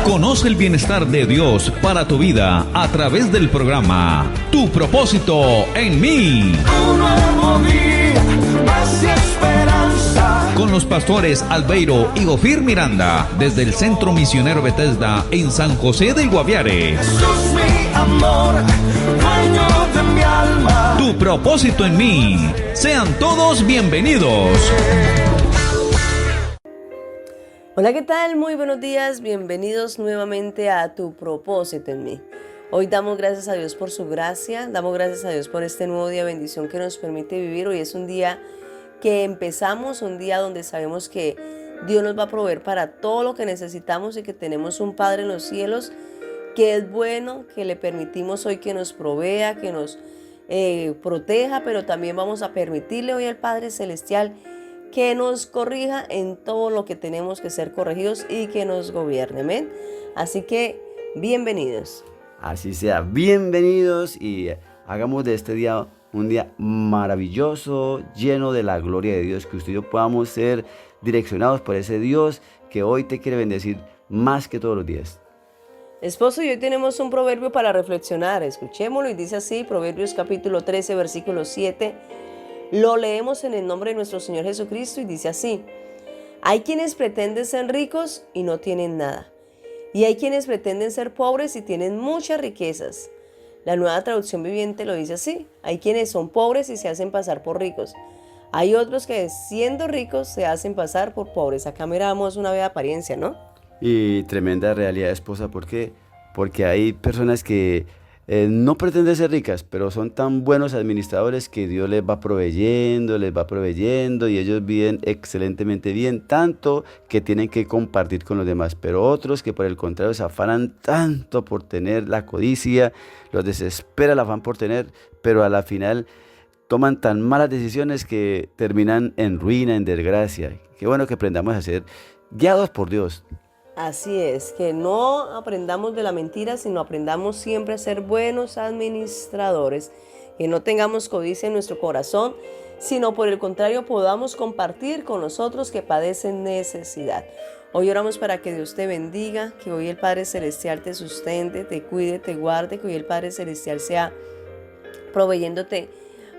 Conoce el bienestar de Dios para tu vida a través del programa Tu propósito en mí. Un nuevo día, paz y esperanza. Con los pastores Albeiro y Ofir Miranda, desde el Centro Misionero Bethesda en San José del Guaviare. Jesús, mi amor, dueño de mi alma. Tu propósito en mí. Sean todos bienvenidos. Hola, ¿qué tal? Muy buenos días, bienvenidos nuevamente a Tu propósito en mí. Hoy damos gracias a Dios por su gracia, damos gracias a Dios por este nuevo día de bendición que nos permite vivir. Hoy es un día que empezamos, un día donde sabemos que Dios nos va a proveer para todo lo que necesitamos y que tenemos un Padre en los cielos que es bueno, que le permitimos hoy que nos provea, que nos proteja, pero también vamos a permitirle hoy al Padre Celestial que nos corrija en todo lo que tenemos que ser corregidos y que nos gobierne. Amén. Así que, bienvenidos. Así sea, bienvenidos y hagamos de este día un día maravilloso, lleno de la gloria de Dios, que usted y yo podamos ser direccionados por ese Dios que hoy te quiere bendecir más que todos los días. Esposo, y hoy tenemos un proverbio para reflexionar. Escuchémoslo y dice así, Proverbios capítulo 13, versículo 7. Lo leemos en el nombre de nuestro Señor Jesucristo y dice así: hay quienes pretenden ser ricos y no tienen nada, y hay quienes pretenden ser pobres y tienen muchas riquezas. La Nueva Traducción Viviente lo dice así: hay quienes son pobres y se hacen pasar por ricos. Hay otros que siendo ricos se hacen pasar por pobres. Acá miramos una bella apariencia, ¿no? Y tremenda realidad, esposa, ¿por qué? Porque hay personas que no pretenden ser ricas, pero son tan buenos administradores que Dios les va proveyendo y ellos viven excelentemente bien, tanto que tienen que compartir con los demás. Pero otros que por el contrario se afanan tanto por tener, la codicia, los desespera el afán por tener, pero a la final toman tan malas decisiones que terminan en ruina, en desgracia. Qué bueno que aprendamos a ser guiados por Dios. Así es, que no aprendamos de la mentira, sino aprendamos siempre a ser buenos administradores, que no tengamos codicia en nuestro corazón, sino por el contrario podamos compartir con los otros que padecen necesidad. Hoy oramos para que Dios te bendiga, que hoy el Padre Celestial te sustente, te cuide, te guarde, que hoy el Padre Celestial sea proveyéndote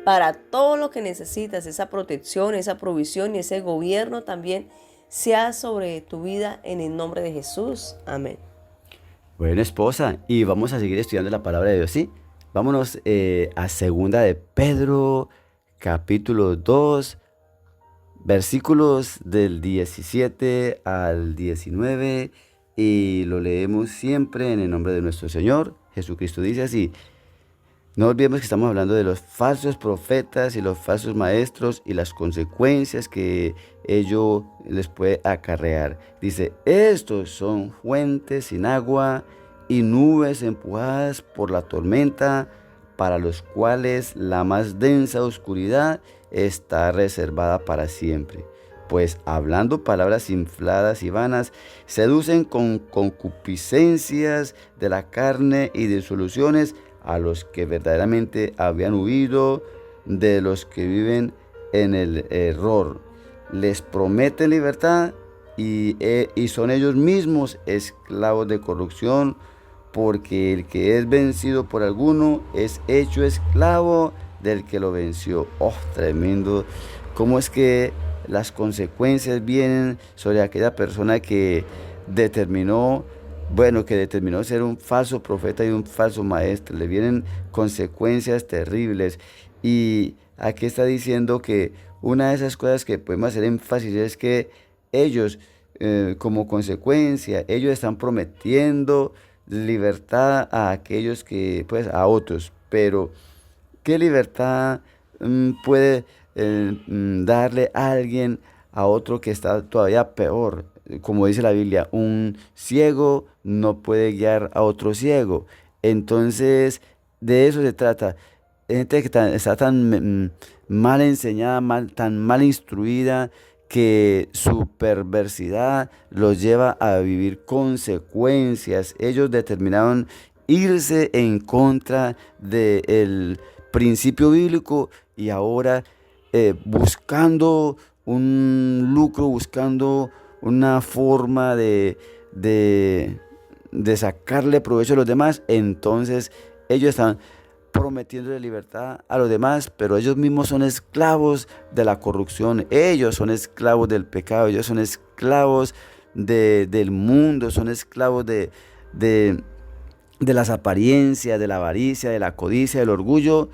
para todo lo que necesitas, esa protección, esa provisión y ese gobierno también sea sobre tu vida en el nombre de Jesús. Amén. Bueno, esposa, y vamos a seguir estudiando la palabra de Dios, ¿sí? Vámonos a segunda de Pedro, capítulo 2, versículos del 17 al 19, y lo leemos siempre en el nombre de nuestro Señor. Jesucristo dice así: no olvidemos que estamos hablando de los falsos profetas y los falsos maestros y las consecuencias que ello les puede acarrear. Dice: estos son fuentes sin agua y nubes empujadas por la tormenta, para los cuales la más densa oscuridad está reservada para siempre. Pues hablando palabras infladas y vanas, seducen con concupiscencias de la carne y disoluciones a los que verdaderamente habían huido de los que viven en el error. Les prometen libertad y son ellos mismos esclavos de corrupción, porque el que es vencido por alguno es hecho esclavo del que lo venció. Oh, tremendo. ¿Cómo es que las consecuencias vienen sobre aquella persona que determinó ser un falso profeta y un falso maestro? Le vienen consecuencias terribles. Y aquí está diciendo que una de esas cosas que podemos hacer énfasis es que ellos, como consecuencia, ellos están prometiendo libertad a aquellos que, pues, a otros. Pero, ¿qué libertad puede darle a alguien a otro que está todavía peor? Como dice la Biblia, un ciego no puede guiar a otro ciego. Entonces, de eso se trata. Gente que está tan mal enseñada, tan mal instruida, que su perversidad los lleva a vivir consecuencias. Ellos determinaron irse en contra del principio bíblico y ahora buscando un lucro, buscando una forma de de sacarle provecho a los demás, entonces ellos están prometiendo libertad a los demás, pero ellos mismos son esclavos de la corrupción, ellos son esclavos del pecado, ellos son esclavos del mundo, son esclavos de las apariencias, de la avaricia, de la codicia, del orgullo.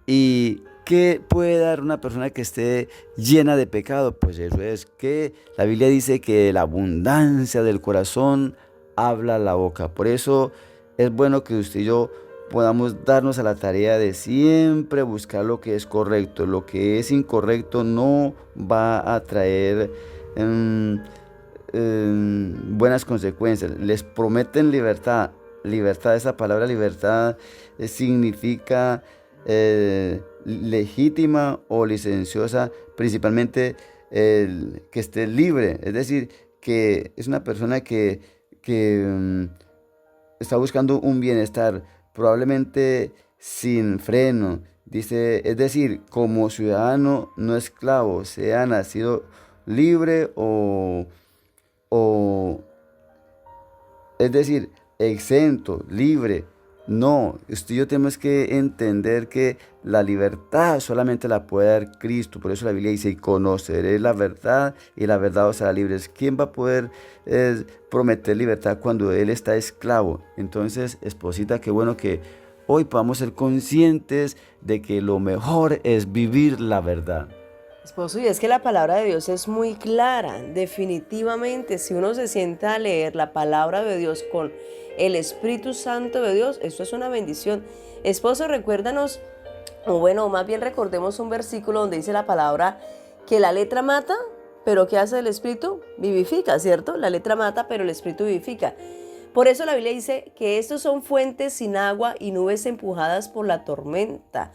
¿Y qué puede dar una persona que esté llena de pecado? Pues eso es que la Biblia dice que la abundancia del corazón habla la boca. Por eso es bueno que usted y yo podamos darnos a la tarea de siempre buscar lo que es correcto. Lo que es incorrecto no va a traer buenas consecuencias. Les prometen libertad. Libertad, esa palabra libertad significa legítima o licenciosa, principalmente que esté libre. Es decir, que es una persona que está buscando un bienestar, probablemente sin freno. Dice, es decir, como ciudadano no esclavo, sea nacido libre o es decir, exento, libre. No, usted y yo tenemos que entender que la libertad solamente la puede dar Cristo. Por eso la Biblia dice, y conoceréis la verdad y la verdad os hará libres. ¿Quién va a poder prometer libertad cuando él está esclavo? Entonces, esposita, qué bueno que hoy podamos ser conscientes de que lo mejor es vivir la verdad. Esposo, y es que la palabra de Dios es muy clara, definitivamente. Si uno se sienta a leer la palabra de Dios con el Espíritu Santo de Dios, eso es una bendición. Esposo, recuérdanos, o bueno, más bien recordemos un versículo donde dice la palabra que la letra mata, pero ¿qué hace el Espíritu? Vivifica, ¿cierto? La letra mata, pero el Espíritu vivifica. Por eso la Biblia dice que estos son fuentes sin agua y nubes empujadas por la tormenta.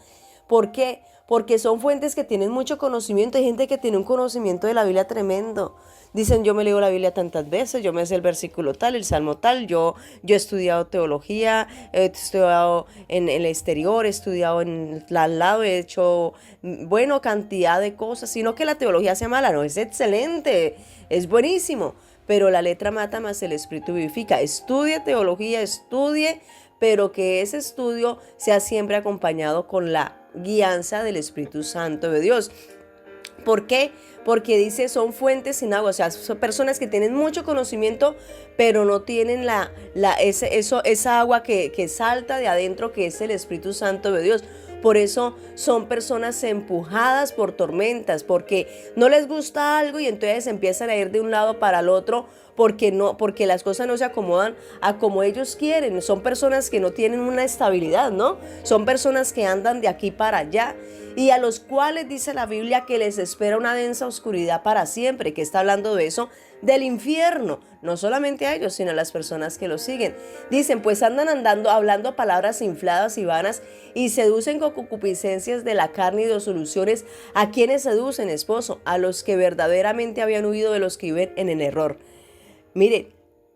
¿Por qué? Porque son fuentes que tienen mucho conocimiento. Hay gente que tiene un conocimiento de la Biblia tremendo. Dicen, yo me leo la Biblia tantas veces, yo me sé el versículo tal, el salmo tal, yo he estudiado teología, he estudiado en el exterior, he estudiado al lado, he hecho, bueno, cantidad de cosas. Sino que la teología sea mala, no, es excelente, es buenísimo. Pero la letra mata, más el Espíritu vivifica. Estudie teología, estudie, pero que ese estudio sea siempre acompañado con la guianza del Espíritu Santo de Dios. ¿Por qué? Porque dice, son fuentes sin agua, o sea, son personas que tienen mucho conocimiento, pero no tienen esa agua que salta de adentro, que es el Espíritu Santo de Dios. Por eso son personas empujadas por tormentas, porque no les gusta algo y entonces empiezan a ir de un lado para el otro, porque las cosas no se acomodan a como ellos quieren. Son personas que no tienen una estabilidad, ¿no? Son personas que andan de aquí para allá, y a los cuales dice la Biblia que les espera una densa oscuridad para siempre. Que está hablando de eso, del infierno, no solamente a ellos, sino a las personas que los siguen. Dicen, pues andan hablando palabras infladas y vanas, y seducen con concupiscencias de la carne y de soluciones. ¿A quienes seducen, esposo? A los que verdaderamente habían huido de los que viven en el error. Mire,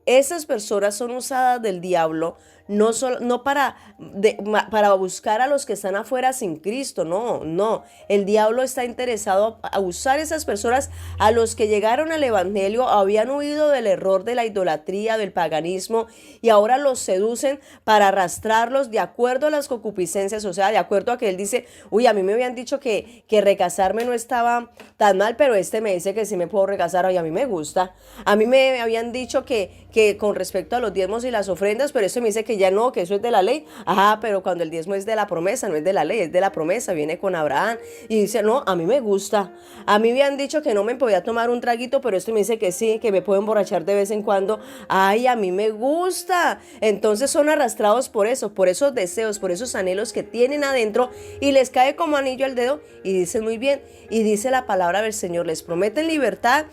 esas personas son usadas del diablo no para buscar a los que están afuera sin Cristo, no. El diablo está interesado a usar esas personas a los que llegaron al evangelio, habían huido del error de la idolatría, del paganismo, y ahora los seducen para arrastrarlos de acuerdo a las concupiscencias, o sea, de acuerdo a que él dice, uy, a mí me habían dicho que recasarme no estaba tan mal, pero me dice que sí me puedo recasar, y a mí me gusta. A mí me habían dicho que con respecto a los diezmos y las ofrendas, pero me dice que ya no, que eso es de la ley. Ajá, pero cuando el diezmo es de la promesa, no es de la ley, es de la promesa, viene con Abraham. Y dice, no, a mí me gusta. A mí me han dicho que no me podía tomar un traguito, pero me dice que sí, que me puedo emborrachar de vez en cuando. Ay, a mí me gusta. Entonces son arrastrados por eso, por esos deseos, por esos anhelos que tienen adentro, y les cae como anillo al dedo, y dicen muy bien, y dice la palabra del Señor, les prometen libertad,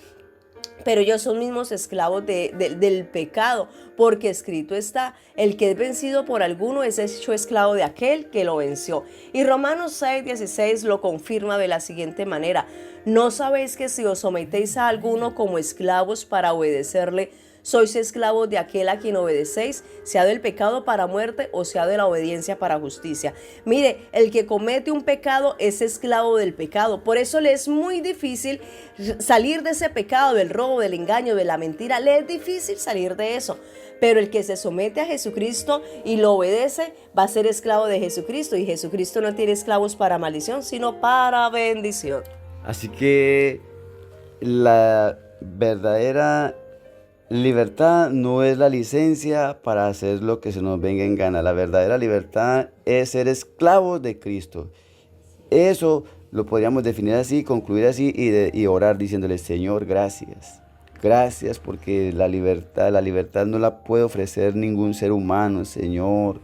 pero ellos son mismos esclavos del pecado, porque escrito está, el que es vencido por alguno es hecho esclavo de aquel que lo venció. Y Romanos 6:16 lo confirma de la siguiente manera: ¿no sabéis que si os sometéis a alguno como esclavos para obedecerle, sois esclavos de aquel a quien obedecéis, sea del pecado para muerte o sea de la obediencia para justicia? Mire, el que comete un pecado es esclavo del pecado. Por eso le es muy difícil salir de ese pecado, del robo, del engaño, de la mentira. Le es difícil salir de eso. pero el que se somete a Jesucristo y lo obedece va a ser esclavo de Jesucristo, y Jesucristo no tiene esclavos para maldición, sino para bendición. Así que la verdadera libertad no es la licencia para hacer lo que se nos venga en gana. La verdadera libertad es ser esclavos de Cristo. Eso lo podríamos definir así, concluir así y orar diciéndole: Señor, gracias. Gracias porque la libertad no la puede ofrecer ningún ser humano, Señor.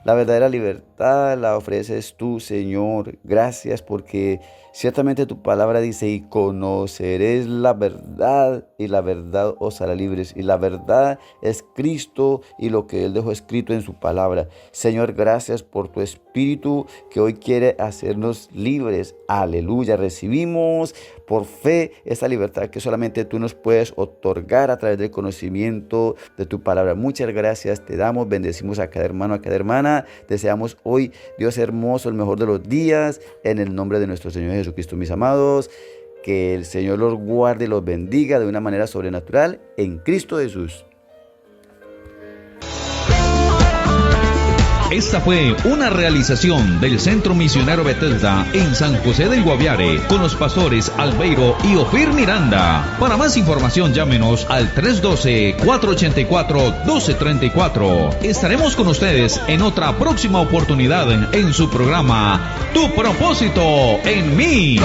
La verdadera libertad la ofreces tú, Señor. Gracias porque ciertamente tu palabra dice: y conoceréis la verdad, y la verdad os hará libres. Y la verdad es Cristo y lo que Él dejó escrito en su palabra. Señor, gracias por tu Espíritu que hoy quiere hacernos libres. Aleluya. Recibimos por fe esa libertad que solamente tú nos puedes otorgar a través del conocimiento de tu palabra. Muchas gracias te damos, bendecimos a cada hermano, a cada hermana. Deseamos hoy, Dios hermoso, el mejor de los días, en el nombre de nuestro Señor Jesucristo. Mis amados, que el Señor los guarde y los bendiga de una manera sobrenatural en Cristo Jesús. Esta fue una realización del Centro Misionero Bethesda en San José del Guaviare, con los pastores Albeiro y Ofir Miranda. Para más información, llámenos al 312-484-1234. Estaremos con ustedes en otra próxima oportunidad en su programa Tu Propósito en Mí.